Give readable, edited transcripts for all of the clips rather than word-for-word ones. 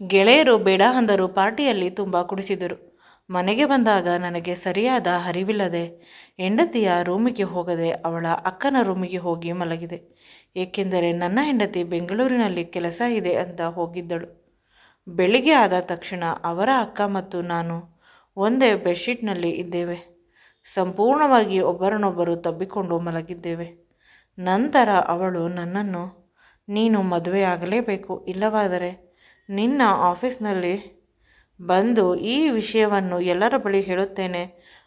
ಗೆಳೆಯರು ಬೇಡ ಅಂದರು. ಪಾರ್ಟಿಯಲ್ಲಿ ತುಂಬ ಕುಡಿಸಿದರು. ಮನೆಗೆ ಬಂದಾಗ ನನಗೆ ಸರಿಯಾದ ಅರಿವಿಲ್ಲದೆ ಹೆಂಡತಿಯ ರೂಮಿಗೆ ಹೋಗದೆ ಅವಳ ಅಕ್ಕನ ರೂಮಿಗೆ ಹೋಗಿ ಮಲಗಿದೆ. ಏಕೆಂದರೆ ನನ್ನ ಹೆಂಡತಿ ಬೆಂಗಳೂರಿನಲ್ಲಿ ಕೆಲಸ ಇದೆ ಅಂತ ಹೋಗಿದ್ದಳು. ಬೆಳಿಗ್ಗೆ ಆದ ತಕ್ಷಣ ಅವರ ಅಕ್ಕ ಮತ್ತು ನಾನು ಒಂದೇ ಬೆಡ್ಶೀಟ್ನಲ್ಲಿ ಇದ್ದೇವೆ. ಸಂಪೂರ್ಣವಾಗಿ ಒಬ್ಬರನ್ನೊಬ್ಬರು ತಬ್ಬಿಕೊಂಡು ಮಲಗಿದ್ದೇವೆ. ನಂತರ ಅವಳು ನನ್ನನ್ನು, ನೀನು ಮದುವೆ ಆಗಲೇಬೇಕು, ಇಲ್ಲವಾದರೆ ನಿನ್ನ ಆಫೀಸ್ನಲ್ಲಿ ಬಂದು ಈ ವಿಷಯವನ್ನು ಎಲ್ಲರ ಬಳಿ ಹೇಳುತ್ತೇನೆ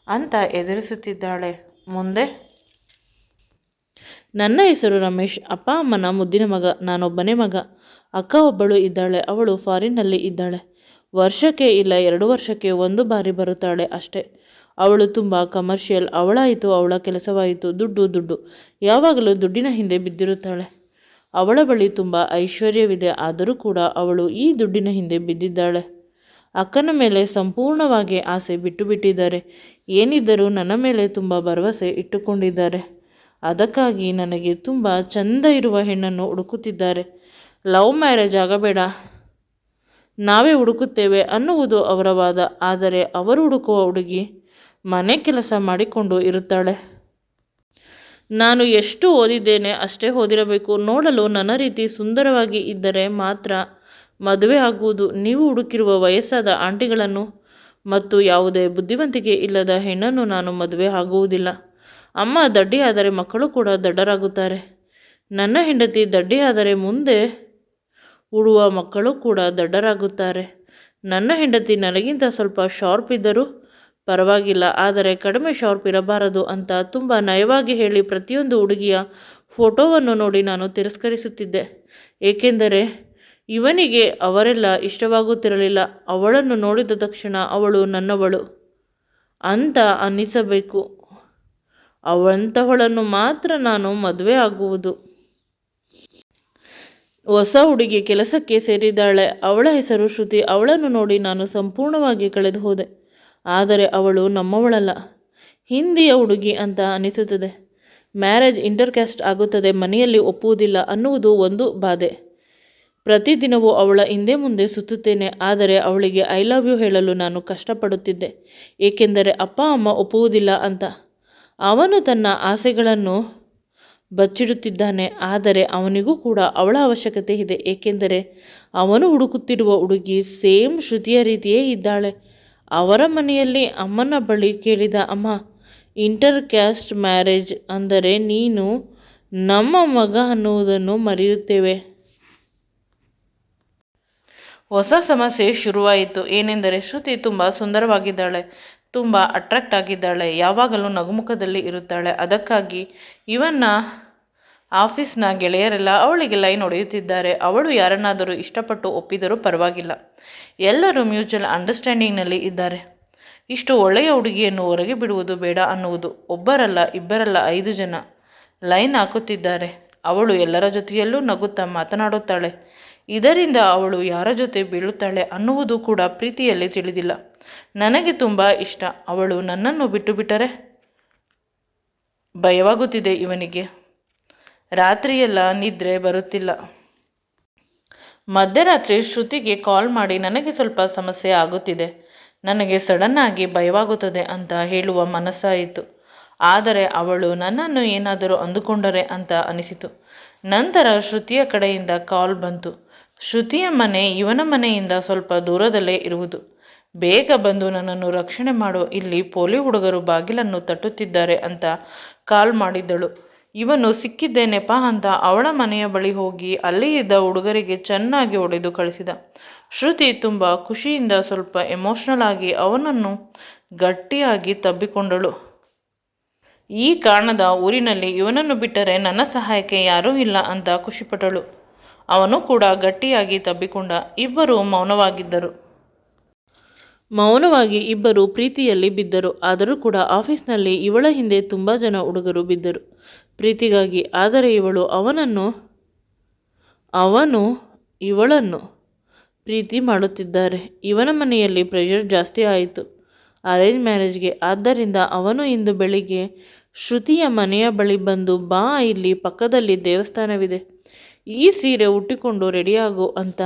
ಅಂತ ಎದುರಿಸುತ್ತಿದ್ದಾಳೆ. ಮುಂದೆ ನನ್ನ ಹೆಸರು ರಮೇಶ್. ಅಪ್ಪ ಅಮ್ಮನ ಮುದ್ದಿನ ಮಗ. ನಾನೊಬ್ಬನೇ ಮಗ. ಅಕ್ಕ ಒಬ್ಬಳು ಇದ್ದಾಳೆ. ಅವಳು ಫಾರಿನ್ನಲ್ಲಿ ಇದ್ದಾಳೆ. ವರ್ಷಕ್ಕೆ ಇಲ್ಲ 2 ವರ್ಷಕ್ಕೆ ಒಂದು ಬಾರಿ ಬರುತ್ತಾಳೆ ಅಷ್ಟೇ. ಅವಳು ತುಂಬ ಕಮರ್ಷಿಯಲ್. ಅವಳಾಯಿತು, ಅವಳ ಕೆಲಸವಾಯಿತು, ದುಡ್ಡು. ಯಾವಾಗಲೂ ದುಡ್ಡಿನ ಹಿಂದೆ ಬಿದ್ದಿರುತ್ತಾಳೆ. ಅವಳ ಬಳಿ ತುಂಬ ಐಶ್ವರ್ಯವಿದೆ. ಆದರೂ ಕೂಡ ಅವಳು ಈ ದುಡ್ಡಿನ ಹಿಂದೆ ಬಿದ್ದಿದ್ದಾಳೆ. ಅಕ್ಕನ ಮೇಲೆ ಸಂಪೂರ್ಣವಾಗಿ ಆಸೆ ಬಿಟ್ಟಿದ್ದಾರೆ. ಏನಿದ್ದರೂ ನನ್ನ ಮೇಲೆ ತುಂಬ ಭರವಸೆ ಇಟ್ಟುಕೊಂಡಿದ್ದಾರೆ. ಅದಕ್ಕಾಗಿ ನನಗೆ ತುಂಬ ಚಂದ ಇರುವ ಹೆಣ್ಣನ್ನು ಹುಡುಕುತ್ತಿದ್ದಾರೆ. ಲವ್ ಮ್ಯಾರೇಜ್ ಆಗಬೇಡ, ನಾವೇ ಹುಡುಕುತ್ತೇವೆ ಅನ್ನುವುದು ಅವರ ವಾದ. ಆದರೆ ಅವರು ಹುಡುಕುವ ಹುಡುಗಿ ಮನೆ ಕೆಲಸ ಮಾಡಿಕೊಂಡು ಇರುತ್ತಾಳೆ. ನಾನು ಎಷ್ಟು ಓದಿದ್ದೇನೆ ಅಷ್ಟೇ ಓದಿರಬೇಕು. ನೋಡಲು ನನ್ನ ರೀತಿ ಸುಂದರವಾಗಿ ಇದ್ದರೆ ಮಾತ್ರ ಮದುವೆ ಆಗುವುದು. ನೀವು ಹುಡುಕಿರುವ ವಯಸ್ಸಾದ ಆಂಟಿಗಳನ್ನು ಮತ್ತು ಯಾವುದೇ ಬುದ್ಧಿವಂತಿಕೆ ಇಲ್ಲದ ಹೆಣ್ಣನ್ನು ನಾನು ಮದುವೆ ಆಗುವುದಿಲ್ಲ. ಅಮ್ಮ ದಡ್ಡಿಯಾದರೆ ಮಕ್ಕಳು ಕೂಡ ದಡ್ಡರಾಗುತ್ತಾರೆ. ನನ್ನ ಹೆಂಡತಿ ದಡ್ಡಿಯಾದರೆ ಮುಂದೆ ಹುಡುವ ಮಕ್ಕಳು ಕೂಡ ದಡ್ಡರಾಗುತ್ತಾರೆ. ನನ್ನ ಹೆಂಡತಿ ನನಗಿಂತ ಸ್ವಲ್ಪ ಶಾರ್ಪ್ ಇದ್ದರೂ ಪರವಾಗಿಲ್ಲ, ಆದರೆ ಕಡಿಮೆ ಶಾರ್ಪ್ ಇರಬಾರದು ಅಂತ ತುಂಬ ನಯವಾಗಿ ಹೇಳಿ ಪ್ರತಿಯೊಂದು ಹುಡುಗಿಯ ಫೋಟೋವನ್ನು ನೋಡಿ ನಾನು ತಿರಸ್ಕರಿಸುತ್ತಿದ್ದೆ. ಏಕೆಂದರೆ ಇವನಿಗೆ ಅವರೆಲ್ಲ ಇಷ್ಟವಾಗುತ್ತಿರಲಿಲ್ಲ. ಅವಳನ್ನು ನೋಡಿದ ತಕ್ಷಣ ಅವಳು ನನ್ನವಳು ಅಂತ ಅನ್ನಿಸಬೇಕು. ಅವಂತಹವಳನ್ನು ಮಾತ್ರ ನಾನು ಮದುವೆ ಆಗುವುದು. ಹೊಸ ಹುಡುಗಿ ಕೆಲಸಕ್ಕೆ ಸೇರಿದ್ದಾಳೆ. ಅವಳ ಹೆಸರು ಶ್ರುತಿ. ಅವಳನ್ನು ನೋಡಿ ನಾನು ಸಂಪೂರ್ಣವಾಗಿ ಕಳೆದು ಹೋದೆ. ಆದರೆ ಅವಳು ನಮ್ಮವಳಲ್ಲ, ಹಿಂದಿಯ ಹುಡುಗಿ ಅಂತ ಅನಿಸುತ್ತದೆ. ಮ್ಯಾರೇಜ್ ಇಂಟರ್ಕ್ಯಾಸ್ಟ್ ಆಗುತ್ತದೆ, ಮನೆಯಲ್ಲಿ ಒಪ್ಪುವುದಿಲ್ಲ ಅನ್ನುವುದು ಒಂದು ಬಾಧೆ. ಪ್ರತಿದಿನವೂ ಅವಳ ಹಿಂದೆ ಮುಂದೆ ಸುತ್ತುತ್ತೇನೆ. ಆದರೆ ಅವಳಿಗೆ ಐ ಲವ್ ಯು ಹೇಳಲು ನಾನು ಕಷ್ಟಪಡುತ್ತಿದ್ದೆ. ಏಕೆಂದರೆ ಅಪ್ಪ ಅಮ್ಮ ಒಪ್ಪುವುದಿಲ್ಲ ಅಂತ. ಅವನು ತನ್ನ ಆಸೆಗಳನ್ನು ಬಚ್ಚಿಡುತ್ತಿದ್ದಾನೆ. ಆದರೆ ಅವನಿಗೂ ಕೂಡ ಅವಳ ಅವಶ್ಯಕತೆ ಇದೆ. ಏಕೆಂದರೆ ಅವನು ಹುಡುಕುತ್ತಿರುವ ಹುಡುಗಿ ಸೇಮ್ ಶ್ರುತಿಯ ರೀತಿಯೇ ಇದ್ದಾಳೆ. ಅವರ ಮನೆಯಲ್ಲಿ ಅಮ್ಮನ ಬಳಿ ಕೇಳಿದ, ಅಮ್ಮ, ಇಂಟರ್ ಕ್ಯಾಸ್ಟ್ ಮ್ಯಾರೇಜ್ ಅಂದರೆ ನೀನು ನಮ್ಮ ಮಗ ಅನ್ನುವುದನ್ನು ಮರೆಯುತ್ತೇವೆ. ಹೊಸ ಸಮಸ್ಯೆ ಶುರುವಾಯಿತು. ಏನೆಂದರೆ ಶ್ರುತಿ ತುಂಬ ಸುಂದರವಾಗಿದ್ದಾಳೆ, ತುಂಬ ಅಟ್ರಾಕ್ಟ್ ಆಗಿದ್ದಾಳೆ, ಯಾವಾಗಲೂ ನಗುಮುಖದಲ್ಲಿ ಇರುತ್ತಾಳೆ. ಅದಕ್ಕಾಗಿ ಇವನ್ನ ಆಫೀಸ್ನ ಗೆಳೆಯರೆಲ್ಲ ಅವಳಿಗೆ ಲೈನ್ ಹೊಡೆಯುತ್ತಿದ್ದಾರೆ. ಅವಳು ಯಾರನ್ನಾದರೂ ಇಷ್ಟಪಟ್ಟು ಒಪ್ಪಿದರೂ ಪರವಾಗಿಲ್ಲ, ಎಲ್ಲರೂ ಮ್ಯೂಚುವಲ್ ಅಂಡರ್ಸ್ಟ್ಯಾಂಡಿಂಗ್ನಲ್ಲಿ ಇದ್ದಾರೆ. ಇಷ್ಟು ಒಳ್ಳೆಯ ಹುಡುಗಿಯನ್ನು ಹೊರಗೆ ಬಿಡುವುದು ಬೇಡ ಅನ್ನುವುದು. ಒಬ್ಬರಲ್ಲ, ಇಬ್ಬರಲ್ಲ, 5 ಜನ ಲೈನ್ ಹಾಕುತ್ತಿದ್ದಾರೆ. ಅವಳು ಎಲ್ಲರ ಜೊತೆಯಲ್ಲೂ ನಗುತ್ತಾ ಮಾತನಾಡುತ್ತಾಳೆ. ಇದರಿಂದ ಅವಳು ಯಾರ ಜೊತೆ ಬೀಳುತ್ತಾಳೆ ಅನ್ನುವುದು ಕೂಡ ಪ್ರೀತಿಯಲ್ಲಿ ತಿಳಿದಿಲ್ಲ. ನನಗೆ ತುಂಬ ಇಷ್ಟ. ಅವಳು ನನ್ನನ್ನು ಬಿಟ್ಟು ಬಿಟ್ಟರೆ ಭಯವಾಗುತ್ತಿದೆ ಇವನಿಗೆ. ರಾತ್ರಿಯೆಲ್ಲ ನಿದ್ರೆ ಬರುತ್ತಿಲ್ಲ. ಮಧ್ಯರಾತ್ರಿ ಶ್ರುತಿಗೆ ಕಾಲ್ ಮಾಡಿ ನನಗೆ ಸ್ವಲ್ಪ ಸಮಸ್ಯೆ ಆಗುತ್ತಿದೆ, ನನಗೆ ಸಡನ್ನಾಗಿ ಭಯವಾಗುತ್ತದೆ ಅಂತ ಹೇಳುವ ಮನಸ್ಸಾಯಿತು. ಆದರೆ ಅವಳು ನನ್ನನ್ನು ಏನಾದರೂ ಅಂದುಕೊಂಡರೆ ಅಂತ ಅನಿಸಿತು. ನಂತರ ಶ್ರುತಿಯ ಕಡೆಯಿಂದ ಕಾಲ್ ಬಂತು. ಶ್ರುತಿಯ ಮನೆ ಇವನ ಮನೆಯಿಂದ ಸ್ವಲ್ಪ ದೂರದಲ್ಲೇ ಇರುವುದು. ಬೇಗ ಬಂದು ನನ್ನನ್ನು ರಕ್ಷಣೆ ಮಾಡು, ಇಲ್ಲಿ ಪೋಲಿ ಹುಡುಗರು ಬಾಗಿಲನ್ನು ತಟ್ಟುತ್ತಿದ್ದಾರೆ ಅಂತ ಕಾಲ್ ಮಾಡಿದ್ದಳು. ಇವನು ಸಿಕ್ಕಿದ್ದೇನೆಪ್ಪ ಅಂತ ಅವಳ ಮನೆಯ ಬಳಿ ಹೋಗಿ ಅಲ್ಲಿ ಇದ್ದ ಹುಡುಗರಿಗೆ ಚೆನ್ನಾಗಿ ಹೊಡೆದು ಕಳಿಸಿದ. ಶ್ರುತಿ ತುಂಬ ಖುಷಿಯಿಂದ ಸ್ವಲ್ಪ ಎಮೋಷ್ನಲ್ ಆಗಿ ಅವನನ್ನು ಗಟ್ಟಿಯಾಗಿ ತಬ್ಬಿಕೊಂಡಳು. ಈ ಕಾರಣದ ಊರಿನಲ್ಲಿ ಇವನನ್ನು ಬಿಟ್ಟರೆ ನನ್ನ ಸಹಾಯಕ್ಕೆ ಯಾರೂ ಇಲ್ಲ ಅಂತ ಖುಷಿಪಟ್ಟಳು. ಅವನು ಕೂಡ ಗಟ್ಟಿಯಾಗಿ ತಬ್ಬಿಕೊಂಡ. ಇಬ್ಬರು ಮೌನವಾಗಿ ಇಬ್ಬರು ಪ್ರೀತಿಯಲ್ಲಿ ಬಿದ್ದರು. ಆದರೂ ಕೂಡ ಆಫೀಸ್ನಲ್ಲಿ ಇವಳ ಹಿಂದೆ ತುಂಬ ಜನ ಹುಡುಗರು ಬಿದ್ದರು ಪ್ರೀತಿಗಾಗಿ. ಆದರೆ ಅವನು ಇವಳನ್ನು ಪ್ರೀತಿ ಮಾಡುತ್ತಿದ್ದಾರೆ. ಇವನ ಮನೆಯಲ್ಲಿ ಪ್ರೆಷರ್ ಜಾಸ್ತಿ ಆಯಿತು ಅರೇಂಜ್ ಮ್ಯಾರೇಜ್ಗೆ. ಆದ್ದರಿಂದ ಅವನು ಇಂದು ಬೆಳಿಗ್ಗೆ ಶ್ರುತಿಯ ಮನೆಯ ಬಳಿ ಬಂದು, ಬಾ, ಇಲ್ಲಿ ಪಕ್ಕದಲ್ಲಿ ದೇವಸ್ಥಾನವಿದೆ, ಈ ಸೀರೆ ಉಟ್ಟಿಕೊಂಡು ರೆಡಿಯಾಗು ಅಂತ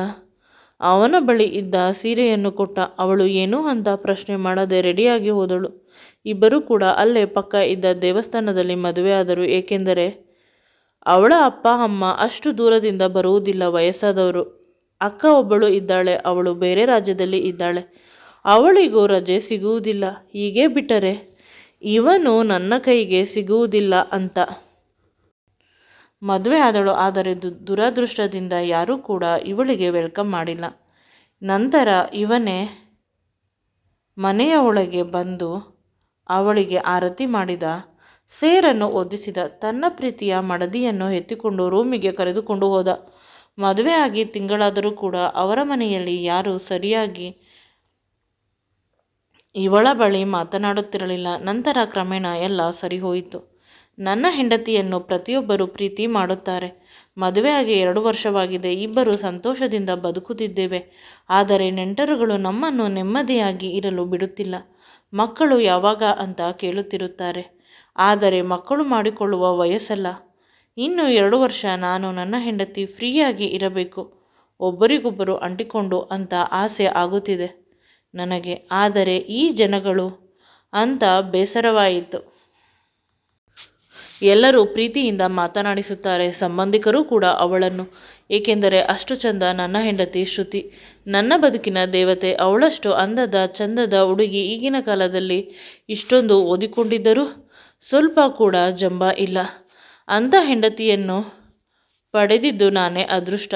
ಅವನ ಬಳಿ ಇದ್ದ ಸೀರೆಯನ್ನು ಕೊಟ್ಟ. ಅವಳು ಏನೂ ಅಂತ ಪ್ರಶ್ನೆ ಮಾಡದೆ ರೆಡಿಯಾಗಿ ಹೋದಳು. ಇಬ್ಬರೂ ಕೂಡ ಅಲ್ಲೇ ಪಕ್ಕ ಇದ್ದ ದೇವಸ್ಥಾನದಲ್ಲಿ ಮದುವೆಯಾದರು. ಏಕೆಂದರೆ ಅವಳ ಅಪ್ಪ ಅಮ್ಮ ಅಷ್ಟು ದೂರದಿಂದ ಬರುವುದಿಲ್ಲ, ವಯಸ್ಸಾದವರು. ಅಕ್ಕ ಒಬ್ಬಳು ಇದ್ದಾಳೆ, ಅವಳು ಬೇರೆ ರಾಜ್ಯದಲ್ಲಿ ಇದ್ದಾಳೆ, ಅವಳಿಗೂ ರಜೆ ಸಿಗುವುದಿಲ್ಲ. ಹೀಗೆ ಬಿಟ್ಟರೆ ಇವನು ನನ್ನ ಕೈಗೆ ಸಿಗುವುದಿಲ್ಲ ಅಂತ ಮದುವೆ ಆದಳು. ಆದರೆ ದುರದೃಷ್ಟದಿಂದ ಯಾರೂ ಕೂಡ ಇವಳಿಗೆ ವೆಲ್ಕಮ್ ಮಾಡಿಲ್ಲ. ನಂತರ ಇವನೇ ಮನೆಯ ಒಳಗೆ ಬಂದು ಅವಳಿಗೆ ಆರತಿ ಮಾಡಿದ, ಸೇರನ್ನು ಒದಿಸಿದ, ತನ್ನ ಪ್ರೀತಿಯ ಮಡದಿಯನ್ನು ಎತ್ತಿಕೊಂಡು ರೂಮಿಗೆ ಕರೆದುಕೊಂಡು ಹೋದ. ಮದುವೆ ಆಗಿ ತಿಂಗಳಾದರೂ ಕೂಡ ಅವರ ಮನೆಯಲ್ಲಿ ಯಾರೂ ಸರಿಯಾಗಿ ಇವಳ ಬಳಿ ಮಾತನಾಡುತ್ತಿರಲಿಲ್ಲ. ನಂತರ ಕ್ರಮೇಣ ಎಲ್ಲ ಸರಿ ಹೋಯಿತು. ನನ್ನ ಹೆಂಡತಿಯನ್ನು ಪ್ರತಿಯೊಬ್ಬರೂ ಪ್ರೀತಿ ಮಾಡುತ್ತಾರೆ. ಮದುವೆಯಾಗಿ 2 ವರ್ಷವಾಗಿದೆ. ಇಬ್ಬರು ಸಂತೋಷದಿಂದ ಬದುಕುತ್ತಿದ್ದೇವೆ. ಆದರೆ ನೆಂಟರುಗಳು ನಮ್ಮನ್ನು ನೆಮ್ಮದಿಯಾಗಿ ಇರಲು ಬಿಡುತ್ತಿಲ್ಲ. ಮಕ್ಕಳು ಯಾವಾಗ ಅಂತ ಕೇಳುತ್ತಿರುತ್ತಾರೆ. ಆದರೆ ಮಕ್ಕಳು ಮಾಡಿಕೊಳ್ಳುವ ವಯಸ್ಸಲ್ಲ. ಇನ್ನು 2 ವರ್ಷ ನಾನು ನನ್ನ ಹೆಂಡತಿ ಫ್ರೀಯಾಗಿ ಇರಬೇಕು, ಒಬ್ಬರಿಗೊಬ್ಬರು ಅಂಟಿಕೊಂಡು ಅಂತ ಆಸೆ ಆಗುತ್ತಿದೆ ನನಗೆ. ಆದರೆ ಈ ಜನಗಳು ಅಂತ ಬೇಸರವಾಯಿತು. ಎಲ್ಲರೂ ಪ್ರೀತಿಯಿಂದ ಮಾತನಾಡಿಸುತ್ತಾರೆ, ಸಂಬಂಧಿಕರು ಕೂಡ ಅವಳನ್ನು. ಏಕೆಂದರೆ ಅಷ್ಟು ಚಂದ ನನ್ನ ಹೆಂಡತಿ ಶ್ರುತಿ, ನನ್ನ ಬದುಕಿನ ದೇವತೆ. ಅವಳಷ್ಟು ಅಂದದ ಚಂದದ ಹುಡುಗಿ ಈಗಿನ ಕಾಲದಲ್ಲಿ ಇಷ್ಟೊಂದು ಓದಿಕೊಂಡಿದ್ದರೂ ಸ್ವಲ್ಪ ಕೂಡ ಜಂಬ ಇಲ್ಲ. ಅಂಥ ಹೆಂಡತಿಯನ್ನು ಪಡೆದಿದ್ದು ನಾನೇ ಅದೃಷ್ಟ.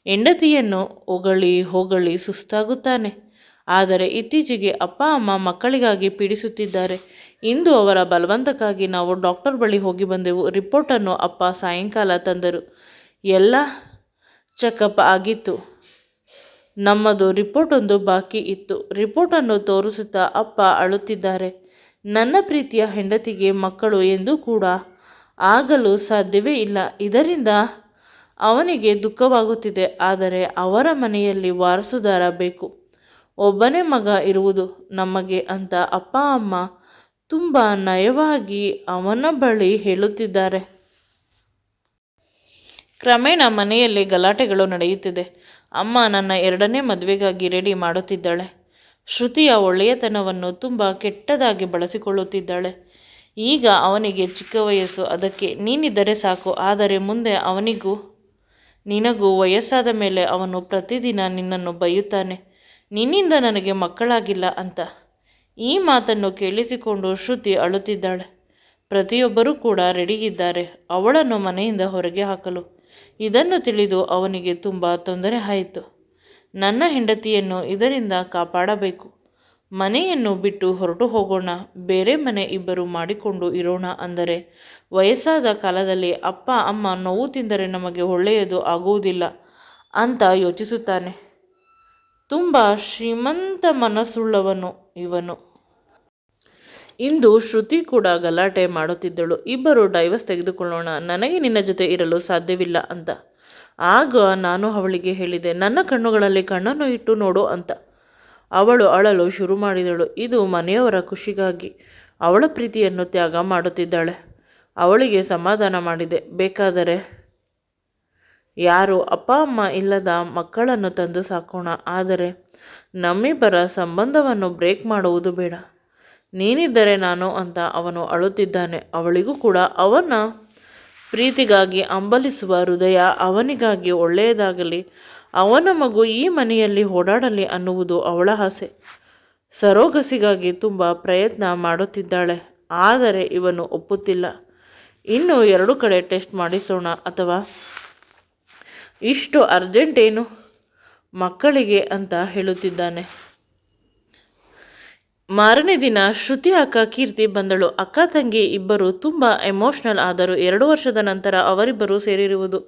ಹೆಂಡತಿಯನ್ನು ಹೊಗಳಿ ಹೊಗಳಿ ಸುಸ್ತಾಗುತ್ತಾನೆ. ಆದರೆ ಇತ್ತೀಚೆಗೆ ಅಪ್ಪ ಅಮ್ಮ ಮಕ್ಕಳಿಗಾಗಿ ಪೀಡಿಸುತ್ತಿದ್ದಾರೆ. ಇಂದು ಅವರ ಬಲವಂತಕ್ಕಾಗಿ ನಾವು ಡಾಕ್ಟರ್ ಬಳಿ ಹೋಗಿ ಬಂದೆವು. ರಿಪೋರ್ಟನ್ನು ಅಪ್ಪ ಸಾಯಂಕಾಲ ತಂದರು. ಎಲ್ಲ ಚೆಕಪ್ ಆಗಿತ್ತು. ನಮ್ಮದು ರಿಪೋರ್ಟ್ ಒಂದು ಬಾಕಿ ಇತ್ತು. ರಿಪೋರ್ಟನ್ನು ತೋರಿಸುತ್ತಾ ಅಪ್ಪ ಅಳುತ್ತಿದ್ದಾರೆ. ನನ್ನ ಪ್ರೀತಿಯ ಹೆಂಡತಿಗೆ ಮಕ್ಕಳು ಎಂದೂ ಕೂಡ ಆಗಲು ಸಾಧ್ಯವೇ ಇಲ್ಲ. ಇದರಿಂದ ಅವನಿಗೆ ದುಃಖವಾಗುತ್ತಿದೆ. ಆದರೆ ಅವರ ಮನೆಯಲ್ಲಿ ವಾರಸುದಾರ ಬೇಕು, ಒಬ್ಬನೇ ಮಗ ಇರುವುದು ನಮಗೆ ಅಂತ ಅಪ್ಪ ಅಮ್ಮ ತುಂಬ ನಯವಾಗಿ ಅವನ ಬಳಿ ಹೇಳುತ್ತಿದ್ದಾರೆ. ಕ್ರಮೇಣ ಮನೆಯಲ್ಲಿ ಗಲಾಟೆಗಳು ನಡೆಯುತ್ತಿದೆ. ಅಮ್ಮ ನನ್ನ 2ನೇ ಮದುವೆಗಾಗಿ ರೆಡಿ ಮಾಡುತ್ತಿದ್ದಾಳೆ. ಶ್ರುತಿಯ ಒಳ್ಳೆಯತನವನ್ನು ತುಂಬ ಕೆಟ್ಟದಾಗಿ ಬಳಸಿಕೊಳ್ಳುತ್ತಿದ್ದಾಳೆ. ಈಗ ಅವನಿಗೆ ಚಿಕ್ಕ ವಯಸ್ಸು, ಅದಕ್ಕೆ ನೀನಿದ್ದರೆ ಸಾಕು. ಆದರೆ ಮುಂದೆ ಅವನಿಗೂ ನಿನಗೂ ವಯಸ್ಸಾದ ಮೇಲೆ ಅವನು ಪ್ರತಿದಿನ ನಿನ್ನನ್ನು ಬೈಯುತ್ತಾನೆ, ನಿನ್ನಿಂದ ನನಗೆ ಮಕ್ಕಳಾಗಿಲ್ಲ ಅಂತ. ಈ ಮಾತನ್ನು ಕೇಳಿಸಿಕೊಂಡು ಶ್ರುತಿ ಅಳುತ್ತಿದ್ದಾಳೆ. ಪ್ರತಿಯೊಬ್ಬರೂ ಕೂಡ ರೆಡಿಯಿದ್ದಾರೆ ಅವಳನ್ನು ಮನೆಯಿಂದ ಹೊರಗೆ ಹಾಕಲು. ಇದನ್ನು ತಿಳಿದು ಅವನಿಗೆ ತುಂಬ ತೊಂದರೆ ಆಯಿತು. ನನ್ನ ಹೆಂಡತಿಯನ್ನು ಇದರಿಂದ ಕಾಪಾಡಬೇಕು. ಮನೆಯನ್ನು ಬಿಟ್ಟು ಹೊರಟು ಹೋಗೋಣ, ಬೇರೆ ಮನೆ ಇಬ್ಬರು ಮಾಡಿಕೊಂಡು ಇರೋಣ. ಅಂದರೆ ವಯಸ್ಸಾದ ಕಾಲದಲ್ಲಿ ಅಪ್ಪ ಅಮ್ಮ ನೋವು ತಿಂದರೆ ನಮಗೆ ಒಳ್ಳೆಯದು ಆಗುವುದಿಲ್ಲ ಅಂತ ಯೋಚಿಸುತ್ತಾನೆ. ತುಂಬ ಶ್ರೀಮಂತ ಮನಸ್ಸುಳ್ಳವನು ಇವನು. ಇಂದು ಶ್ರುತಿ ಕೂಡ ಗಲಾಟೆ ಮಾಡುತ್ತಿದ್ದಳು. ಇಬ್ಬರು ಡೈವರ್ಸ್ ತೆಗೆದುಕೊಳ್ಳೋಣ, ನನಗೆ ನಿನ್ನ ಜೊತೆ ಇರಲು ಸಾಧ್ಯವಿಲ್ಲ ಅಂತ. ಆಗ ನಾನು ಅವಳಿಗೆ ಹೇಳಿದೆ, ನನ್ನ ಕಣ್ಣುಗಳಲ್ಲಿ ಕಣ್ಣನ್ನು ಇಟ್ಟು ನೋಡು ಅಂತ. ಅವಳು ಅಳಲು ಶುರು ಮಾಡಿದಳು. ಇದು ಮನೆಯವರ ಖುಷಿಗಾಗಿ ಅವಳ ಪ್ರೀತಿಯನ್ನು ತ್ಯಾಗ ಮಾಡುತ್ತಿದ್ದಾಳೆ. ಅವಳಿಗೆ ಸಮಾಧಾನ ಮಾಡಿದೆ, ಬೇಕಾದರೆ ಯಾರು ಅಪ್ಪ ಅಮ್ಮ ಇಲ್ಲದ ಮಕ್ಕಳನ್ನು ತಂದು ಸಾಕೋಣ, ಆದರೆ ನಮ್ಮಿಬ್ಬರ ಸಂಬಂಧವನ್ನು ಬ್ರೇಕ್ ಮಾಡುವುದು ಬೇಡ. ನೀನಿದ್ದರೆ ನಾನು ಅಂತ ಅವನು ಅಳುತ್ತಿದ್ದಾನೆ. ಅವಳಿಗೂ ಕೂಡ ಅವನ ಪ್ರೀತಿಗಾಗಿ ಹಂಬಲಿಸುವ ಹೃದಯ, ಅವನಿಗಾಗಿ ಒಳ್ಳೆಯದಾಗಲಿ, ಅವನ ಮಗು ಈ ಮನೆಯಲ್ಲಿ ಓಡಾಡಲಿ ಅನ್ನುವುದು ಅವಳ ಆಸೆ. ಸರೋಗಸಿಗಾಗಿ ತುಂಬ ಪ್ರಯತ್ನ ಮಾಡುತ್ತಿದ್ದಾಳೆ. ಆದರೆ ಇವನು ಒಪ್ಪುತ್ತಿಲ್ಲ. ಇನ್ನು 2 ಕಡೆ ಟೆಸ್ಟ್ ಮಾಡಿಸೋಣ, ಅಥವಾ ಇಷ್ಟು ಅರ್ಜೆಂಟ್ ಏನು ಮಕ್ಕಳಿಗೆ ಅಂತ ಹೇಳುತ್ತಿದ್ದಾನೆ. ಮಾರನೇ ದಿನ ಶ್ರುತಿ ಅಕ್ಕ ಕೀರ್ತಿ ಬಂದಳು. ಅಕ್ಕ ತಂಗಿ ಇಬ್ಬರು ತುಂಬ ಎಮೋಷ್ನಲ್ ಆದರು. 2 ವರ್ಷದ ನಂತರ ಅವರಿಬ್ಬರು ಸೇರಿರುವುದು.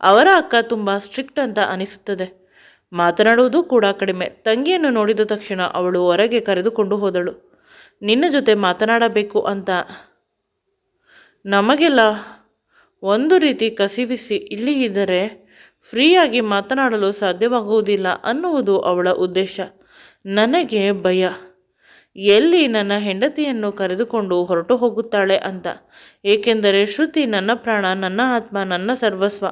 ಅವರ ಅಕ್ಕ ತುಂಬ ಸ್ಟ್ರಿಕ್ಟ್ ಅಂತ ಅನಿಸುತ್ತದೆ. ಮಾತನಾಡುವುದು ಕೂಡ ಕಡಿಮೆ. ತಂಗಿಯನ್ನು ನೋಡಿದ ತಕ್ಷಣ ಅವಳು ಹೊರಗೆ ಕರೆದುಕೊಂಡು ಹೋದಳು. ನಿನ್ನ ಜೊತೆ ಮಾತನಾಡಬೇಕು ಅಂತ ನಮಗೆಲ್ಲ ಒಂದು ರೀತಿ ಕಸಿವಿಸಿ, ಇಲ್ಲಿ ಇದ್ದರೆ ಫ್ರೀಯಾಗಿ ಮಾತನಾಡಲು ಸಾಧ್ಯವಾಗುವುದಿಲ್ಲ ಅನ್ನುವುದು ಅವಳ ಉದ್ದೇಶ. ನನಗೆ ಭಯ, ಎಲ್ಲಿ ನನ್ನ ಹೆಂಡತಿಯನ್ನು ಕರೆದುಕೊಂಡು ಹೊರಟು ಹೋಗುತ್ತಾಳೆ ಅಂತ. ಏಕೆಂದರೆ ಶ್ರುತಿ ನನ್ನ ಪ್ರಾಣ, ನನ್ನ ಆತ್ಮ, ನನ್ನ ಸರ್ವಸ್ವ.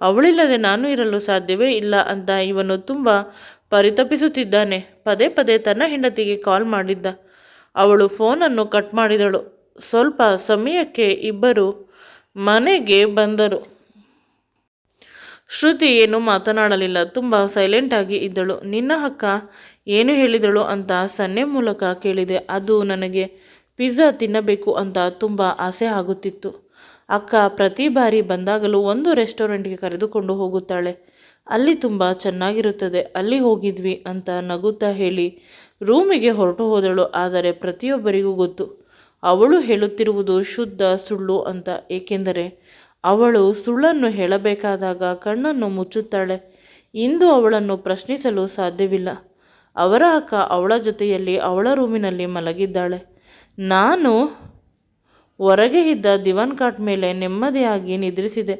ಅವಳಿಲ್ಲದೆ ನಾನು ಇರಲು ಸಾಧ್ಯವೇ ಇಲ್ಲ ಅಂತ ಇವನು ತುಂಬ ಪರಿತಪಿಸುತ್ತಿದ್ದಾನೆ. ಪದೇ ಪದೇ ತನ್ನ ಹೆಂಡತಿಗೆ ಕಾಲ್ ಮಾಡಿದ್ದ. ಅವಳು ಫೋನನ್ನು ಕಟ್ ಮಾಡಿದಳು. ಸ್ವಲ್ಪ ಸಮಯಕ್ಕೆ ಇಬ್ಬರು ಮನೆಗೆ ಬಂದರು. ಶ್ರುತಿ ಏನು ಮಾತನಾಡಲಿಲ್ಲ, ತುಂಬ ಸೈಲೆಂಟಾಗಿ ಇದ್ದಳು. ನಿನ್ನ ಅಕ್ಕ ಏನು ಹೇಳಿದಳು ಅಂತ ಸನ್ನೆ ಮೂಲಕ ಕೇಳಿದೆ. ಅದು ನನಗೆ ಪಿಜ್ಜಾ ತಿನ್ನಬೇಕು ಅಂತ ತುಂಬ ಆಸೆ ಆಗುತ್ತಿತ್ತು. ಅಕ್ಕ ಪ್ರತಿ ಬಾರಿ ಬಂದಾಗಲೂ ಒಂದು ರೆಸ್ಟೋರೆಂಟ್ಗೆ ಕರೆದುಕೊಂಡು ಹೋಗುತ್ತಾಳೆ. ಅಲ್ಲಿ ತುಂಬ ಚೆನ್ನಾಗಿರುತ್ತದೆ, ಅಲ್ಲಿ ಹೋಗಿದ್ವಿ ಅಂತ ನಗುತ್ತಾ ಹೇಳಿ ರೂಮಿಗೆ ಹೊರಟು ಹೋದಳು. ಆದರೆ ಪ್ರತಿಯೊಬ್ಬರಿಗೂ ಗೊತ್ತು ಅವಳು ಹೇಳುತ್ತಿರುವುದು ಶುದ್ಧ ಸುಳ್ಳು ಅಂತ. ಏಕೆಂದರೆ ಅವಳು ಸುಳ್ಳನ್ನು ಹೇಳಬೇಕಾದಾಗ ಕಣ್ಣನ್ನು ಮುಚ್ಚುತ್ತಾಳೆ. ಇಂದು ಅವಳನ್ನು ಪ್ರಶ್ನಿಸಲು ಸಾಧ್ಯವಿಲ್ಲ. ಅವರ ಅಕ್ಕ ಅವಳ ಜೊತೆಯಲ್ಲಿ ಅವಳ ರೂಮಿನಲ್ಲಿ ಮಲಗಿದ್ದಾಳೆ. ನಾನು ಹೊರಗೆ ಇದ್ದ ದಿವಾನ್ ಕಾಟ್ ಮೇಲೆ ನೆಮ್ಮದಿಯಾಗಿ ನಿದ್ರಿಸಿದೆ.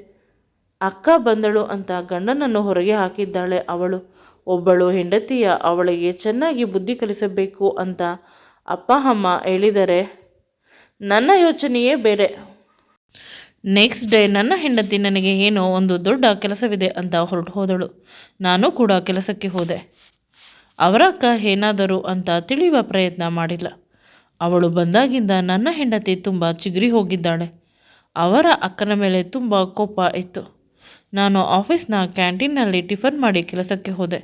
ಅಕ್ಕ ಬಂದಳು ಅಂತ ಗಂಡನನ್ನು ಹೊರಗೆ ಹಾಕಿದ್ದಾಳೆ ಅವಳು. ಒಬ್ಬಳು ಹೆಂಡತಿಯ ಅವಳಿಗೆ ಚೆನ್ನಾಗಿ ಬುದ್ಧಿ ಕಲಿಸಬೇಕು ಅಂತ ಅಪ್ಪ ಅಮ್ಮ ಹೇಳಿದರೆ ನನ್ನ ಯೋಚನೆಯೇ ಬೇರೆ. ನೆಕ್ಸ್ಟ್ ಡೇ ನನ್ನ ಹೆಂಡತಿ ನನಗೆ ಏನೋ ಒಂದು ದೊಡ್ಡ ಕೆಲಸವಿದೆ ಅಂತ ಹೊರಟು ಹೋದಳು. ನಾನು ಕೂಡ ಕೆಲಸಕ್ಕೆ ಹೋದೆ. ಅವರ ಅಕ್ಕ ಏನಾದರೂ ಅಂತ ತಿಳಿಯುವ ಪ್ರಯತ್ನ ಮಾಡಿಲ್ಲ. ಅವಳು ಬಂದಾಗಿಂದ ನನ್ನ ಹೆಂಡತಿ ತುಂಬ ಚಿಗುರಿ ಹೋಗಿದ್ದಾಳೆ. ಅವರ ಅಕ್ಕನ ಮೇಲೆ ತುಂಬ ಕೋಪ ಇತ್ತು. ನಾನು ಆಫೀಸ್ನ ಕ್ಯಾಂಟೀನ್ನಲ್ಲಿ ಟಿಫನ್ ಮಾಡಿ ಕೆಲಸಕ್ಕೆ ಹೋದೆ.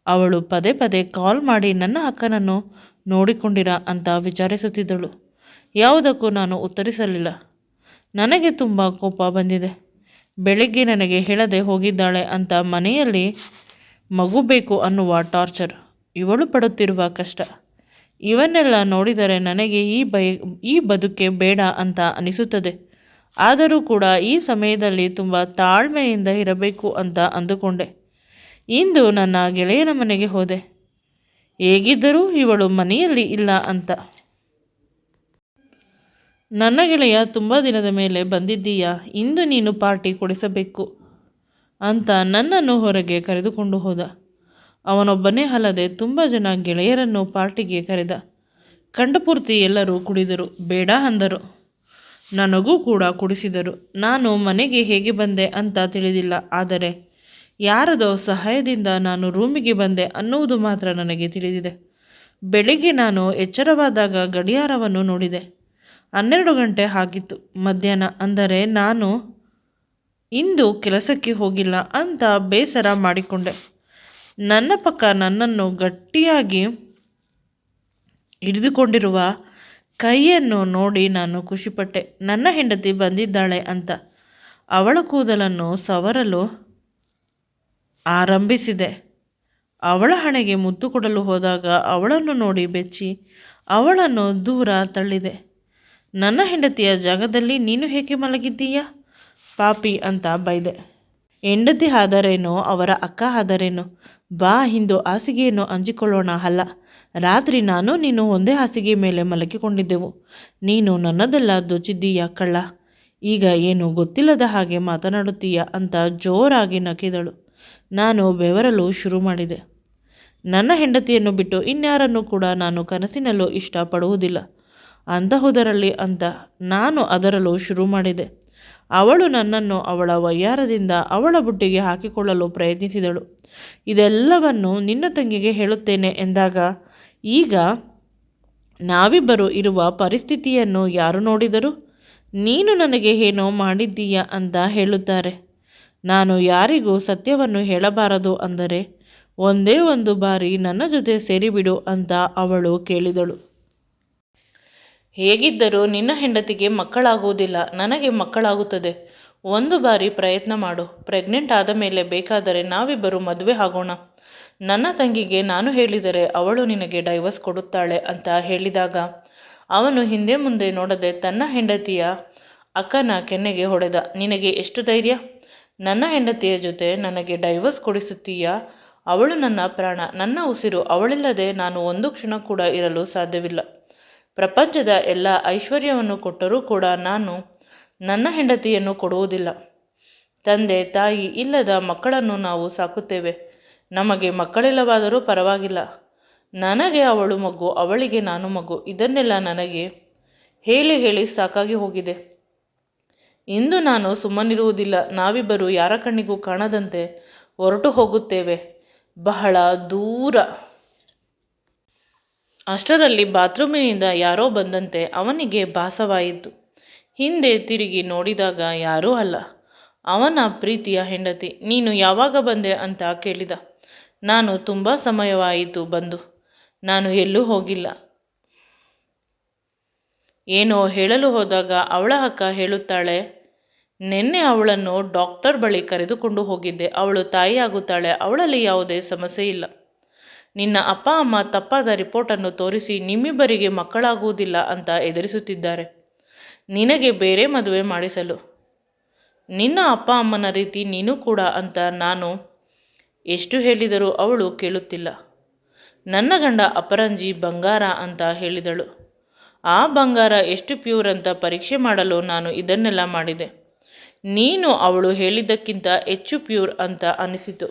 ಅವಳು ಪದೇ ಪದೇ ಕಾಲ್ ಮಾಡಿ ನನ್ನ ಅಕ್ಕನನ್ನು ನೋಡಿಕೊಂಡಿರಾ ಅಂತ ವಿಚಾರಿಸುತ್ತಿದ್ದಳು. ಯಾವುದಕ್ಕೂ ನಾನು ಉತ್ತರಿಸಲಿಲ್ಲ. ನನಗೆ ತುಂಬ ಕೋಪ ಬಂದಿದೆ. ಬೆಳಿಗ್ಗೆ ನನಗೆ ಹೇಳದೆ ಹೋಗಿದ್ದಾಳೆ ಅಂತ ಮನೆಯಲ್ಲಿ ಮಗು ಬೇಕು ಅನ್ನುವ ಟಾರ್ಚರ್, ಇವಳು ಪಡುತ್ತಿರುವ ಕಷ್ಟ, ಇವನ್ನೆಲ್ಲ ನೋಡಿದರೆ ನನಗೆ ಈ ಬದುಕೆ ಬೇಡ ಅಂತ ಅನಿಸುತ್ತದೆ. ಆದರೂ ಕೂಡ ಈ ಸಮಯದಲ್ಲಿ ತುಂಬ ತಾಳ್ಮೆಯಿಂದ ಇರಬೇಕು ಅಂತ ಅಂದುಕೊಂಡೆ. ಇಂದು ನನ್ನ ಗೆಳೆಯನ ಮನೆಗೆ ಹೋದೆ. ಹೇಗಿದ್ದರೂ ಇವಳು ಮನೆಯಲ್ಲಿ ಇಲ್ಲ ಅಂತ. ನನ್ನ ಗೆಳೆಯ ತುಂಬ ದಿನದ ಮೇಲೆ ಬಂದಿದ್ದೀಯಾ, ಇಂದು ನೀನು ಪಾರ್ಟಿ ಕೊಡಿಸಬೇಕು ಅಂತ ನನ್ನನ್ನು ಹೊರಗೆ ಕರೆದುಕೊಂಡು ಹೋದ. ಅವನೊಬ್ಬನೇ ಅಲ್ಲದೆ ತುಂಬ ಜನ ಗೆಳೆಯರನ್ನು ಪಾರ್ಟಿಗೆ ಕರೆದ. ಕಂಡಪೂರ್ತಿ ಎಲ್ಲರೂ ಕುಡಿದರು, ಬೇಡ ಅಂದರು. ನನಗೂ ಕೂಡ ಕುಡಿಸಿದರು. ನಾನು ಮನೆಗೆ ಹೇಗೆ ಬಂದೆ ಅಂತ ತಿಳಿದಿಲ್ಲ. ಆದರೆ ಯಾರದೋ ಸಹಾಯದಿಂದ ನಾನು ರೂಮಿಗೆ ಬಂದೆ ಅನ್ನುವುದು ಮಾತ್ರ ನನಗೆ ತಿಳಿದಿದೆ. ಬೆಳಿಗ್ಗೆ ನಾನು ಎಚ್ಚರವಾದಾಗ ಗಡಿಯಾರವನ್ನು ನೋಡಿದೆ. 12 ಗಂಟೆ ಆಗಿತ್ತು ಮಧ್ಯಾಹ್ನ. ಅಂದರೆ ನಾನು ಇಂದು ಕೆಲಸಕ್ಕೆ ಹೋಗಿಲ್ಲ ಅಂತ ಬೇಸರ ಮಾಡಿಕೊಂಡೆ. ನನ್ನ ಪಕ್ಕ ನನ್ನನ್ನು ಗಟ್ಟಿಯಾಗಿ ಹಿಡಿದುಕೊಂಡಿರುವ ಕೈಯನ್ನು ನೋಡಿ ನಾನು ಖುಷಿಪಟ್ಟೆ. ನನ್ನ ಹೆಂಡತಿ ಬಂದಿದ್ದಾಳೆ ಅಂತ ಅವಳ ಕೂದಲನ್ನು ಸವರಲು ಆರಂಭಿಸಿದೆ. ಅವಳ ಹಣೆಗೆ ಮುತ್ತು ಕೊಡಲು ಹೋದಾಗ ಅವಳನ್ನು ನೋಡಿ ಬೆಚ್ಚಿ ಅವಳನ್ನು ದೂರ ತಳ್ಳಿದೆ. ನನ್ನ ಹೆಂಡತಿಯ ಜಾಗದಲ್ಲಿ ನೀನು ಹೇಗೆ ಮಲಗಿದ್ದೀಯಾ ಪಾಪಿ ಅಂತ ಬೈದೆ. ಹೆಂಡತಿ ಆದರೇನೋ ಅವರ ಅಕ್ಕ ಆದರೇನೋ, ಬಾ ಇಂದು ಹಾಸಿಗೆಯನ್ನು ಹಂಚಿಕೊಳ್ಳೋಣ. ಅಲ್ಲ, ರಾತ್ರಿ ನಾನು ನೀನು ಒಂದೇ ಹಾಸಿಗೆ ಮೇಲೆ ಮಲಗಿಕೊಂಡಿದ್ದೆವು. ನೀನು ನನ್ನದೆಲ್ಲ ದೋಚಿದ್ದೀಯ ಕಳ್ಳ. ಈಗ ಏನು ಗೊತ್ತಿಲ್ಲದ ಹಾಗೆ ಮಾತನಾಡುತ್ತೀಯ ಅಂತ ಜೋರಾಗಿ ನಕ್ಕಿದಳು. ನಾನು ಬೆವರಲು ಶುರು ಮಾಡಿದೆ. ನನ್ನ ಹೆಂಡತಿಯನ್ನು ಬಿಟ್ಟು ಇನ್ಯಾರನ್ನು ಕೂಡ ನಾನು ಕನಸಿನಲ್ಲೂ ಇಷ್ಟಪಡುವುದಿಲ್ಲ. ಅಂತಹುದರಲ್ಲಿ ಅಂತ ನಾನು ಅದರಲ್ಲೂ ಶುರು ಮಾಡಿದೆ. ಅವಳು ನನ್ನನ್ನು ಅವಳ ವಯ್ಯಾರದಿಂದ ಅವಳ ಬುಟ್ಟಿಗೆ ಹಾಕಿಕೊಳ್ಳಲು ಪ್ರಯತ್ನಿಸಿದಳು. ಇದೆಲ್ಲವನ್ನು ನಿನ್ನ ತಂಗಿಗೆ ಹೇಳುತ್ತೇನೆ ಎಂದಾಗ ಈಗ ನಾವಿಬ್ಬರು ಇರುವ ಪರಿಸ್ಥಿತಿಯನ್ನು ಯಾರು ನೋಡಿದರು? ನೀನು ನನಗೆ ಏನೋ ಮಾಡಿದ್ದೀಯ ಅಂತ ಹೇಳುತ್ತಾರೆ. ನಾನು ಯಾರಿಗೂ ಸತ್ಯವನ್ನು ಹೇಳಬಾರದು ಅಂದರೆ ಒಂದೇ ಒಂದು ಬಾರಿ ನನ್ನ ಜೊತೆ ಸೇರಿಬಿಡು ಅಂತ ಅವಳು ಕೇಳಿದಳು. ಹೇಗಿದ್ದರೂ ನಿನ್ನ ಹೆಂಡತಿಗೆ ಮಕ್ಕಳಾಗುವುದಿಲ್ಲ, ನನಗೆ ಮಕ್ಕಳಾಗುತ್ತದೆ. ಒಂದು ಬಾರಿ ಪ್ರಯತ್ನ ಮಾಡು. ಪ್ರೆಗ್ನೆಂಟ್ ಆದ ಮೇಲೆ ಬೇಕಾದರೆ ನಾವಿಬ್ಬರು ಮದುವೆ ಆಗೋಣ. ನನ್ನ ತಂಗಿಗೆ ನಾನು ಹೇಳಿದರೆ ಅವಳು ನಿನಗೆ ಡೈವರ್ಸ್ ಕೊಡುತ್ತಾಳೆ ಅಂತ ಹೇಳಿದಾಗ ಅವನು ಹಿಂದೆ ಮುಂದೆ ನೋಡದೆ ತನ್ನ ಹೆಂಡತಿಯ ಅಕ್ಕನ ಕೆನ್ನೆಗೆ ಹೊಡೆದ. ನಿನಗೆ ಎಷ್ಟು ಧೈರ್ಯ? ನನ್ನ ಹೆಂಡತಿಯ ಜೊತೆ ನನಗೆ ಡೈವರ್ಸ್ ಕೊಡಿಸುತ್ತೀಯಾ? ಅವಳು ನನ್ನ ಪ್ರಾಣ, ನನ್ನ ಉಸಿರು. ಅವಳಿಲ್ಲದೆ ನಾನು ಒಂದು ಕ್ಷಣ ಕೂಡ ಇರಲು ಸಾಧ್ಯವಿಲ್ಲ. ಪ್ರಪಂಚದ ಎಲ್ಲ ಐಶ್ವರ್ಯವನ್ನು ಕೊಟ್ಟರೂ ಕೂಡ ನಾನು ನನ್ನ ಹೆಂಡತಿಯನ್ನು ಕೊಡುವುದಿಲ್ಲ. ತಂದೆ ತಾಯಿ ಇಲ್ಲದ ಮಕ್ಕಳನ್ನು ನಾವು ಸಾಕುತ್ತೇವೆ. ನಮಗೆ ಮಕ್ಕಳಿಲ್ಲವಾದರೂ ಪರವಾಗಿಲ್ಲ. ನನಗೆ ಅವಳು ಮಗು, ಅವಳಿಗೆ ನಾನು ಮಗು. ಇದನ್ನೆಲ್ಲ ನನಗೆ ಹೇಳಿ ಹೇಳಿ ಸಾಕಾಗಿ ಹೋಗಿದೆ. ಇಂದು ನಾನು ಸುಮ್ಮನಿರುವುದಿಲ್ಲ. ನಾವಿಬ್ಬರು ಯಾರ ಕಣ್ಣಿಗೂ ಕಾಣದಂತೆ ಹೊರಟು ಹೋಗುತ್ತೇವೆ, ಬಹಳ ದೂರ. ಅಷ್ಟರಲ್ಲಿ ಬಾತ್ರೂಮಿನಿಂದ ಯಾರೋ ಬಂದಂತೆ ಅವನಿಗೆ ಭಾಸವಾಯಿತು. ಹಿಂದೆ ತಿರುಗಿ ನೋಡಿದಾಗ ಯಾರೂ ಅಲ್ಲ, ಅವನ ಪ್ರೀತಿಯ ಹೆಂಡತಿ. ನೀನು ಯಾವಾಗ ಬಂದೆ ಅಂತ ಕೇಳಿದ. ನಾನು ತುಂಬ ಸಮಯವಾಯಿತು ಬಂದು, ನಾನು ಎಲ್ಲೂ ಹೋಗಿಲ್ಲ. ಏನೋ ಹೇಳಲು ಹೋದಾಗ ಅವಳ ಅಕ್ಕ ಹೇಳುತ್ತಾಳೆ, ನಿನ್ನೆ ಅವಳನ್ನು ಡಾಕ್ಟರ್ ಬಳಿ ಕರೆದುಕೊಂಡು ಹೋಗಿದ್ದೆ. ಅವಳು ತಾಯಿಯಾಗುತ್ತಾಳೆ, ಅವಳಲ್ಲಿ ಯಾವುದೇ ಸಮಸ್ಯೆ ಇಲ್ಲ. ನಿನ್ನ ಅಪ್ಪ ಅಮ್ಮ ತಪ್ಪಾದ ರಿಪೋರ್ಟನ್ನು ತೋರಿಸಿ ನಿಮ್ಮಿಬ್ಬರಿಗೆ ಮಕ್ಕಳಾಗುವುದಿಲ್ಲ ಅಂತ ಎದುರಿಸುತ್ತಿದ್ದಾರೆ, ನಿನಗೆ ಬೇರೆ ಮದುವೆ ಮಾಡಿಸಲು. ನಿನ್ನ ಅಪ್ಪ ಅಮ್ಮನ ರೀತಿ ನೀನು ಕೂಡ ಅಂತ ನಾನು ಎಷ್ಟು ಹೇಳಿದರೂ ಅವಳು ಕೇಳುತ್ತಿಲ್ಲ. ನನ್ನ ಗಂಡ ಅಪರಂಜಿ ಬಂಗಾರ ಅಂತ ಹೇಳಿದಳು. ಆ ಬಂಗಾರ ಎಷ್ಟು ಪ್ಯೂರ್ ಅಂತ ಪರೀಕ್ಷೆ ಮಾಡಲು ನಾನು ಇದನ್ನೆಲ್ಲ ಮಾಡಿದೆ. ನೀನು ಅವಳು ಹೇಳಿದ್ದಕ್ಕಿಂತ ಹೆಚ್ಚು ಪ್ಯೂರ್ ಅಂತ ಅನಿಸಿತು.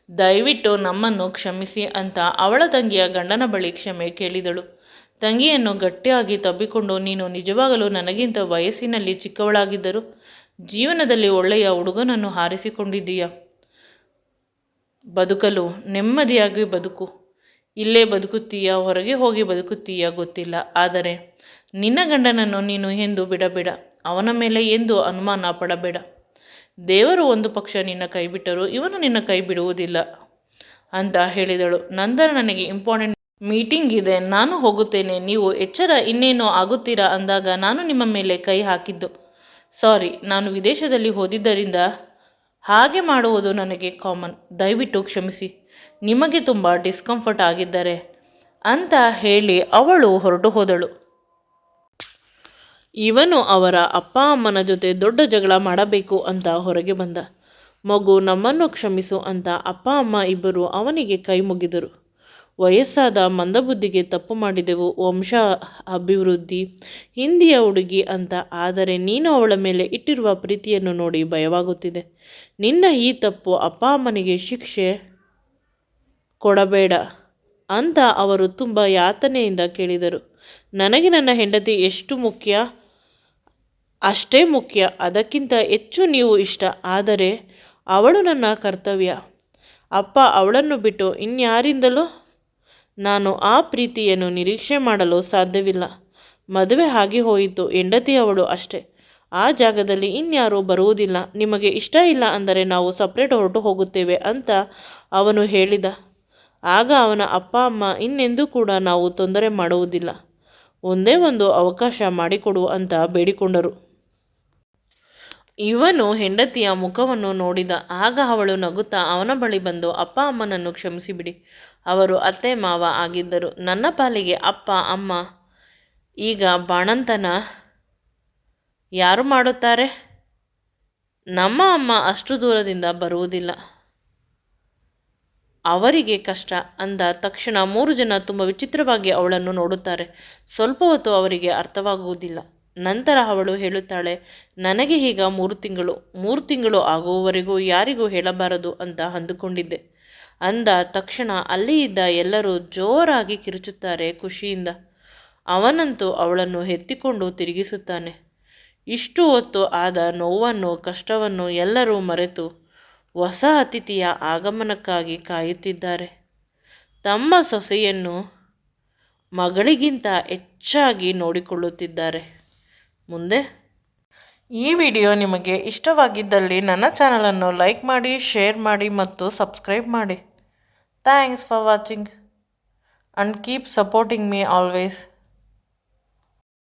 ದಯವಿಟ್ಟು ನಮ್ಮನ್ನು ಕ್ಷಮಿಸಿ ಅಂತ ಅವಳ ತಂಗಿಯ ಗಂಡನ ಬಳಿ ಕ್ಷಮೆ ಕೇಳಿದಳು. ತಂಗಿಯನ್ನು ಗಟ್ಟಿಯಾಗಿ ತಬ್ಬಿಕೊಂಡು, ನೀನು ನಿಜವಾಗಲೂ ನನಗಿಂತ ವಯಸ್ಸಿನಲ್ಲಿ ಚಿಕ್ಕವಳಾಗಿದ್ದರೂ ಜೀವನದಲ್ಲಿ ಒಳ್ಳೆಯ ಹುಡುಗನನ್ನು ಹಾರಿಸಿಕೊಂಡಿದ್ದೀಯ. ಬದುಕಲು ನೆಮ್ಮದಿಯಾಗಿ ಬದುಕು. ಇಲ್ಲೇ ಬದುಕುತ್ತೀಯಾ, ಹೊರಗೆ ಹೋಗಿ ಬದುಕುತ್ತೀಯಾ ಗೊತ್ತಿಲ್ಲ. ಆದರೆ ನಿನ್ನ ಗಂಡನನ್ನು ನೀನು ಎಂದು ಬಿಡಬೇಡ. ಅವನ ಮೇಲೆ ಎಂದು ಅನುಮಾನ ಪಡಬೇಡ. ದೇವರು ಒಂದು ಪಕ್ಷ ನಿನ್ನ ಕೈ ಬಿಟ್ಟರೂ ಇವನು ನಿನ್ನ ಕೈ ಬಿಡುವುದಿಲ್ಲ ಅಂತ ಹೇಳಿದಳು. ನಂತರ ನನಗೆ ಇಂಪಾರ್ಟೆಂಟ್ ಮೀಟಿಂಗ್ ಇದೆ, ನಾನು ಹೋಗುತ್ತೇನೆ. ನೀವು ಎಚ್ಚರ ಇನ್ನೇನೋ ಆಗುತ್ತೀರಾ ಅಂದಾಗ ನಾನು ನಿಮ್ಮ ಮೇಲೆ ಕೈ ಹಾಕಿದ್ದು. ಸಾರಿ, ನಾನು ವಿದೇಶದಲ್ಲಿ ಹೋದಿದ್ದರಿಂದ ಹಾಗೆ ಮಾಡುವುದು ನನಗೆ ಕಾಮನ್. ದಯವಿಟ್ಟು ಕ್ಷಮಿಸಿ. ನಿಮಗೆ ತುಂಬ ಡಿಸ್ಕಂಫರ್ಟ್ ಆಗಿದ್ದರೆ ಅಂತ ಹೇಳಿ ಅವಳು ಹೊರಟು ಹೋದಳು. ಇವನು ಅವರ ಅಪ್ಪ ಅಮ್ಮನ ಜೊತೆ ದೊಡ್ಡ ಜಗಳ ಮಾಡಬೇಕು ಅಂತ ಹೊರಗೆ ಬಂದ. ಮಗು, ನಮ್ಮನ್ನು ಕ್ಷಮಿಸು ಅಂತ ಅಪ್ಪ ಅಮ್ಮ ಇಬ್ಬರು ಅವನಿಗೆ ಕೈ ಮುಗಿದರು. ವಯಸ್ಸಾದ ಮಂದಬುದ್ಧಿಗೆ ತಪ್ಪು ಮಾಡಿದೆವು, ವಂಶ ಅಭಿವೃದ್ಧಿ, ಹಿಂದಿಯ ಹುಡುಗಿ ಅಂತ. ಆದರೆ ನೀನು ಅವಳ ಮೇಲೆ ಇಟ್ಟಿರುವ ಪ್ರೀತಿಯನ್ನು ನೋಡಿ ಭಯವಾಗುತ್ತಿದೆ. ನಿನ್ನ ಈ ತಪ್ಪು ಅಪ್ಪ ಅಮ್ಮನಿಗೆ ಶಿಕ್ಷೆ ಕೊಡಬೇಡ ಅಂತ ಅವರು ತುಂಬ ಯಾತನೆಯಿಂದ ಕೇಳಿದರು. ನನಗೆ ನನ್ನ ಹೆಂಡತಿ ಎಷ್ಟು ಮುಖ್ಯ ಅಷ್ಟೇ ಮುಖ್ಯ, ಅದಕ್ಕಿಂತ ಹೆಚ್ಚು ನೀವು ಇಷ್ಟ. ಆದರೆ ಅವಳು ನನ್ನ ಕರ್ತವ್ಯ. ಅಪ್ಪ ಅವಳನ್ನು ಬಿಟ್ಟು ಇನ್ಯಾರಿಂದಲೂ ನಾನು ಆ ಪ್ರೀತಿಯನ್ನು ನಿರೀಕ್ಷೆ ಮಾಡಲು ಸಾಧ್ಯವಿಲ್ಲ. ಮದುವೆ ಆಗಿ ಹೋಯಿತು, ಹೆಂಡತಿ ಅವಳು ಅಷ್ಟೇ. ಆ ಜಾಗದಲ್ಲಿ ಇನ್ಯಾರೂ ಬರುವುದಿಲ್ಲ. ನಿಮಗೆ ಇಷ್ಟ ಇಲ್ಲ ಅಂದರೆ ನಾವು ಸಪ್ರೇಟ್ ಹೊರಟು ಹೋಗುತ್ತೇವೆ ಅಂತ ಅವನು ಹೇಳಿದ. ಆಗ ಅವನ ಅಪ್ಪ ಅಮ್ಮ ಇನ್ನೆಂದೂ ಕೂಡ ನಾವು ತೊಂದರೆ ಮಾಡುವುದಿಲ್ಲ, ಒಂದೇ ಒಂದು ಅವಕಾಶ ಮಾಡಿಕೊಡು ಅಂತ ಬೇಡಿಕೊಂಡರು. ಇವನು ಹೆಂಡತಿಯ ಮುಖವನ್ನು ನೋಡಿದ. ಆಗ ಅವಳು ನಗುತ್ತಾ ಅವನ ಬಳಿ ಬಂದು, ಅಪ್ಪ ಅಮ್ಮನನ್ನು ಕ್ಷಮಿಸಿಬಿಡಿ, ಅವರು ಅತ್ತೆ ಮಾವ ಆಗಿದ್ದರು. ನನ್ನ ಪಾಲಿಗೆ ಅಪ್ಪ ಅಮ್ಮ ಈಗ ಬಾಣಂತನ ಯಾರು ಮಾಡುತ್ತಾರೆ? ನಮ್ಮ ಅಮ್ಮ ಅಷ್ಟು ದೂರದಿಂದ ಬರುವುದಿಲ್ಲ, ಅವರಿಗೆ ಕಷ್ಟ ಅಂದ ತಕ್ಷಣ 3 ಜನ ತುಂಬ ವಿಚಿತ್ರವಾಗಿ ಅವಳನ್ನು ನೋಡುತ್ತಾರೆ. ಸ್ವಲ್ಪ ಹೊತ್ತು ಅವರಿಗೆ ಅರ್ಥವಾಗುವುದಿಲ್ಲ. ನಂತರ ಅವಳು ಹೇಳುತ್ತಾಳೆ, ನನಗೆ ಈಗ 3 ತಿಂಗಳು ಆಗುವವರೆಗೂ ಯಾರಿಗೂ ಹೇಳಬಾರದು ಅಂತ ಅಂದುಕೊಂಡಿದ್ದೆ ಅಂದ ತಕ್ಷಣ ಅಲ್ಲಿ ಇದ್ದ ಎಲ್ಲರೂ ಜೋರಾಗಿ ಕಿರುಚುತ್ತಾರೆ ಖುಷಿಯಿಂದ. ಅವನಂತೂ ಅವಳನ್ನು ಎತ್ತಿಕೊಂಡು ತಿರುಗಿಸುತ್ತಾನೆ. ಇಷ್ಟು ಹೊತ್ತು ಆದ ನೋವನ್ನು ಕಷ್ಟವನ್ನು ಎಲ್ಲರೂ ಮರೆತು ಹೊಸ ಅತಿಥಿಯ ಆಗಮನಕ್ಕಾಗಿ ಕಾಯುತ್ತಿದ್ದಾರೆ. ತಮ್ಮ ಸೊಸೆಯನ್ನು ಮಗಳಿಗಿಂತ ಹೆಚ್ಚಾಗಿ ನೋಡಿಕೊಳ್ಳುತ್ತಿದ್ದಾರೆ. ಮುಂದೆ ಈ ವಿಡಿಯೋ ನಿಮಗೆ ಇಷ್ಟವಾಗಿದ್ದಲ್ಲಿ ನನ್ನ ಚಾನಲನ್ನು ಲೈಕ್ ಮಾಡಿ, ಶೇರ್ ಮಾಡಿ ಮತ್ತು ಸಬ್ಸ್ಕ್ರೈಬ್ ಮಾಡಿ. Thanks for watching and keep supporting me always.